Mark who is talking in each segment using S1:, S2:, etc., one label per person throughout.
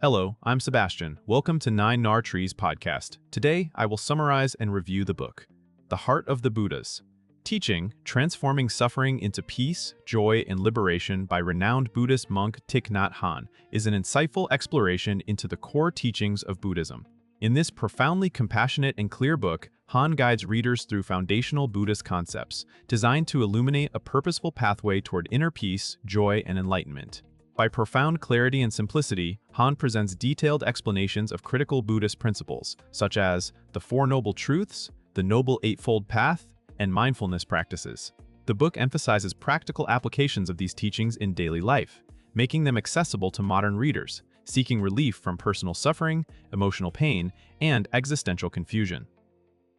S1: Hello, I'm Sebastian. Welcome to Nine Nar Trees podcast. Today, I will summarize and review the book, The Heart of the Buddhas, Teaching, Transforming Suffering into Peace, Joy, and Liberation by renowned Buddhist monk Thich Nhat Hanh, is an insightful exploration into the core teachings of Buddhism. In this profoundly compassionate and clear book, Han guides readers through foundational Buddhist concepts, designed to illuminate a purposeful pathway toward inner peace, joy, and enlightenment. By profound clarity and simplicity, Han presents detailed explanations of critical Buddhist principles, such as the Four Noble Truths, the Noble Eightfold Path, and mindfulness practices. The book emphasizes practical applications of these teachings in daily life, making them accessible to modern readers, seeking relief from personal suffering, emotional pain, and existential confusion.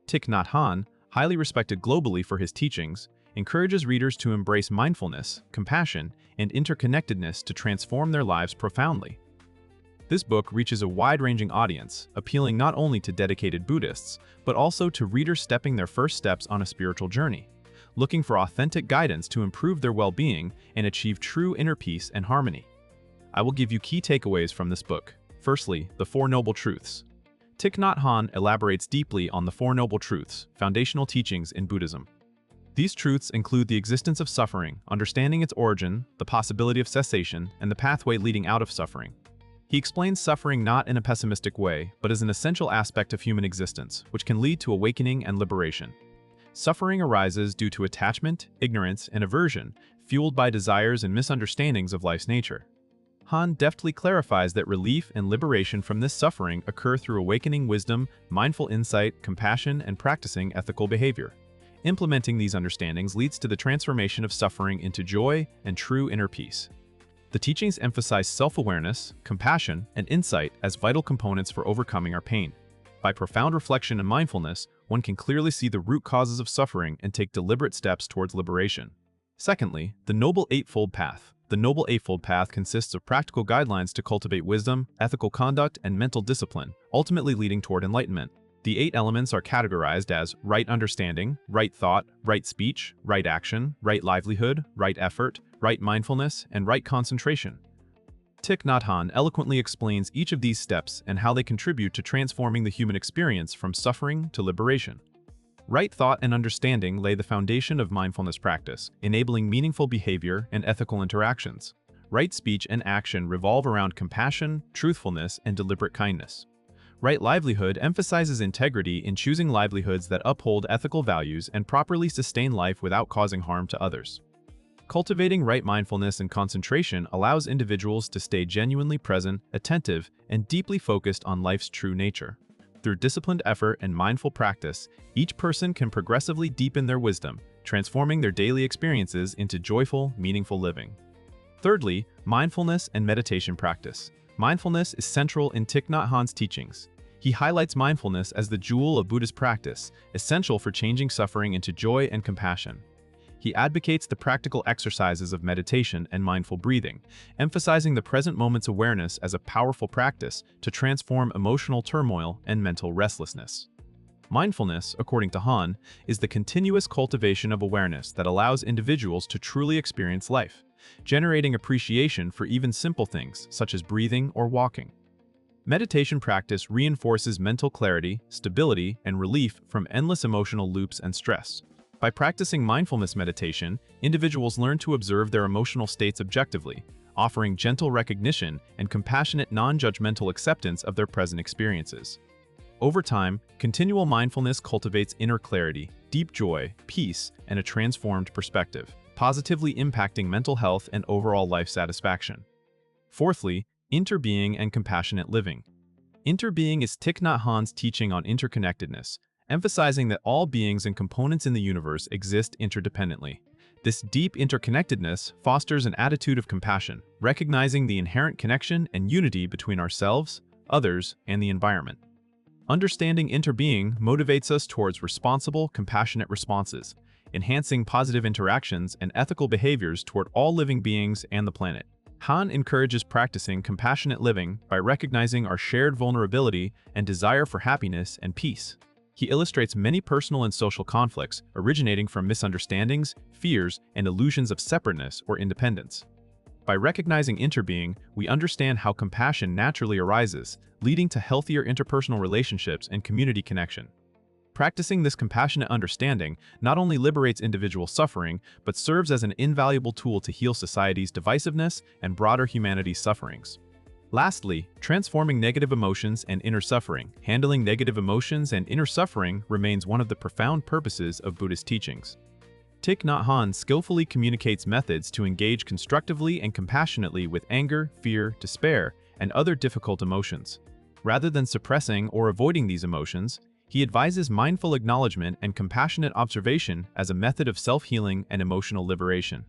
S1: Thich Nhat Hanh, highly respected globally for his teachings, encourages readers to embrace mindfulness, compassion, and interconnectedness to transform their lives profoundly. This book reaches a wide-ranging audience, appealing not only to dedicated Buddhists, but also to readers stepping their first steps on a spiritual journey, looking for authentic guidance to improve their well-being and achieve true inner peace and harmony. I will give you key takeaways from this book. Firstly, the Four Noble Truths. Thich Nhat Hanh elaborates deeply on the Four Noble Truths, foundational teachings in Buddhism. These truths include the existence of suffering, understanding its origin, the possibility of cessation, and the pathway leading out of suffering. He explains suffering not in a pessimistic way, but as an essential aspect of human existence, which can lead to awakening and liberation. Suffering arises due to attachment, ignorance, and aversion, fueled by desires and misunderstandings of life's nature. Han deftly clarifies that relief and liberation from this suffering occur through awakening wisdom, mindful insight, compassion, and practicing ethical behavior. Implementing these understandings leads to the transformation of suffering into joy and true inner peace. The teachings emphasize self-awareness, compassion, and insight as vital components for overcoming our pain. By profound reflection and mindfulness, one can clearly see the root causes of suffering and take deliberate steps towards liberation. Secondly, the Noble Eightfold Path. The Noble Eightfold Path consists of practical guidelines to cultivate wisdom, ethical conduct, and mental discipline, ultimately leading toward enlightenment. The 8 elements are categorized as right understanding, right thought, right speech, right action, right livelihood, right effort, right mindfulness, and right concentration. Thich Nhat Hanh eloquently explains each of these steps and how they contribute to transforming the human experience from suffering to liberation. Right thought and understanding lay the foundation of mindfulness practice, enabling meaningful behavior and ethical interactions. Right speech and action revolve around compassion, truthfulness, and deliberate kindness. Right livelihood emphasizes integrity in choosing livelihoods that uphold ethical values and properly sustain life without causing harm to others. Cultivating right mindfulness and concentration allows individuals to stay genuinely present, attentive, and deeply focused on life's true nature. Through disciplined effort and mindful practice, each person can progressively deepen their wisdom, transforming their daily experiences into joyful, meaningful living. Thirdly, mindfulness and meditation practice. Mindfulness is central in Thich Nhat Hanh's teachings. He highlights mindfulness as the jewel of Buddhist practice, essential for changing suffering into joy and compassion. He advocates the practical exercises of meditation and mindful breathing, emphasizing the present moment's awareness as a powerful practice to transform emotional turmoil and mental restlessness. Mindfulness, according to Han, is the continuous cultivation of awareness that allows individuals to truly experience life, generating appreciation for even simple things such as breathing or walking. Meditation practice reinforces mental clarity, stability, and relief from endless emotional loops and stress. By practicing mindfulness meditation, individuals learn to observe their emotional states objectively, offering gentle recognition and compassionate non-judgmental acceptance of their present experiences. Over time, continual mindfulness cultivates inner clarity, deep joy, peace, and a transformed perspective, positively impacting mental health and overall life satisfaction. Fourthly, interbeing and compassionate living. Interbeing is Thich Nhat Hanh's teaching on interconnectedness, emphasizing that all beings and components in the universe exist interdependently. This deep interconnectedness fosters an attitude of compassion, recognizing the inherent connection and unity between ourselves, others, and the environment. Understanding interbeing motivates us towards responsible, compassionate responses, enhancing positive interactions and ethical behaviors toward all living beings and the planet. Han encourages practicing compassionate living by recognizing our shared vulnerability and desire for happiness and peace. He illustrates many personal and social conflicts originating from misunderstandings, fears, and illusions of separateness or independence. By recognizing interbeing, we understand how compassion naturally arises, leading to healthier interpersonal relationships and community connection. Practicing this compassionate understanding not only liberates individual suffering, but serves as an invaluable tool to heal society's divisiveness and broader humanity's sufferings. Lastly, transforming negative emotions and inner suffering. Handling negative emotions and inner suffering remains one of the profound purposes of Buddhist teachings. Thich Nhat Hanh skillfully communicates methods to engage constructively and compassionately with anger, fear, despair, and other difficult emotions. Rather than suppressing or avoiding these emotions, he advises mindful acknowledgement and compassionate observation as a method of self-healing and emotional liberation.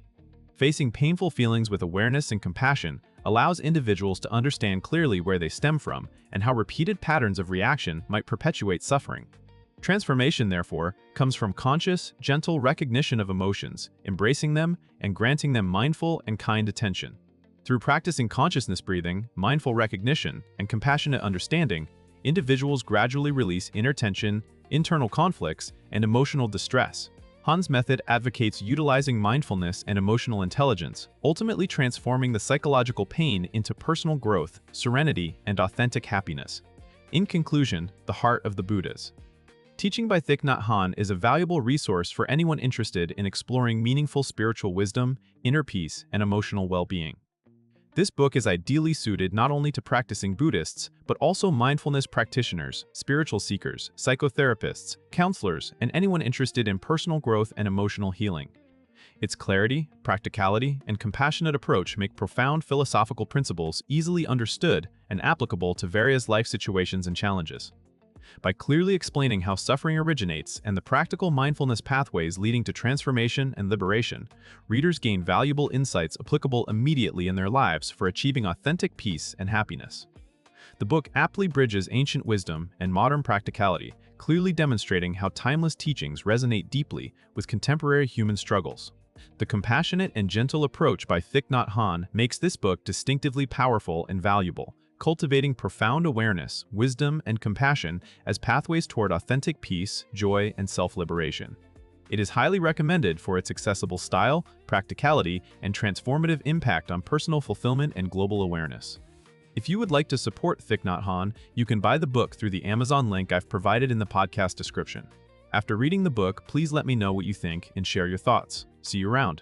S1: Facing painful feelings with awareness and compassion allows individuals to understand clearly where they stem from and how repeated patterns of reaction might perpetuate suffering. Transformation, therefore, comes from conscious, gentle recognition of emotions, embracing them, and granting them mindful and kind attention. Through practicing consciousness breathing, mindful recognition, and compassionate understanding, individuals gradually release inner tension, internal conflicts, and emotional distress. Han's method advocates utilizing mindfulness and emotional intelligence, ultimately transforming the psychological pain into personal growth, serenity, and authentic happiness. In conclusion, the heart of the Buddhas. Teaching by Thich Nhat Hanh is a valuable resource for anyone interested in exploring meaningful spiritual wisdom, inner peace, and emotional well-being. This book is ideally suited not only to practicing Buddhists, but also mindfulness practitioners, spiritual seekers, psychotherapists, counselors, and anyone interested in personal growth and emotional healing. Its clarity, practicality, and compassionate approach make profound philosophical principles easily understood and applicable to various life situations and challenges. By clearly explaining how suffering originates and the practical mindfulness pathways leading to transformation and liberation, readers gain valuable insights applicable immediately in their lives for achieving authentic peace and happiness. The book aptly bridges ancient wisdom and modern practicality, clearly demonstrating how timeless teachings resonate deeply with contemporary human struggles. The compassionate and gentle approach by Thich Nhat Hanh makes this book distinctively powerful and valuable, cultivating profound awareness, wisdom, and compassion as pathways toward authentic peace, joy, and self-liberation. It is highly recommended for its accessible style, practicality, and transformative impact on personal fulfillment and global awareness. If you would like to support Thich Nhat Hanh, you can buy the book through the Amazon link I've provided in the podcast description. After reading the book, please let me know what you think and share your thoughts. See you around.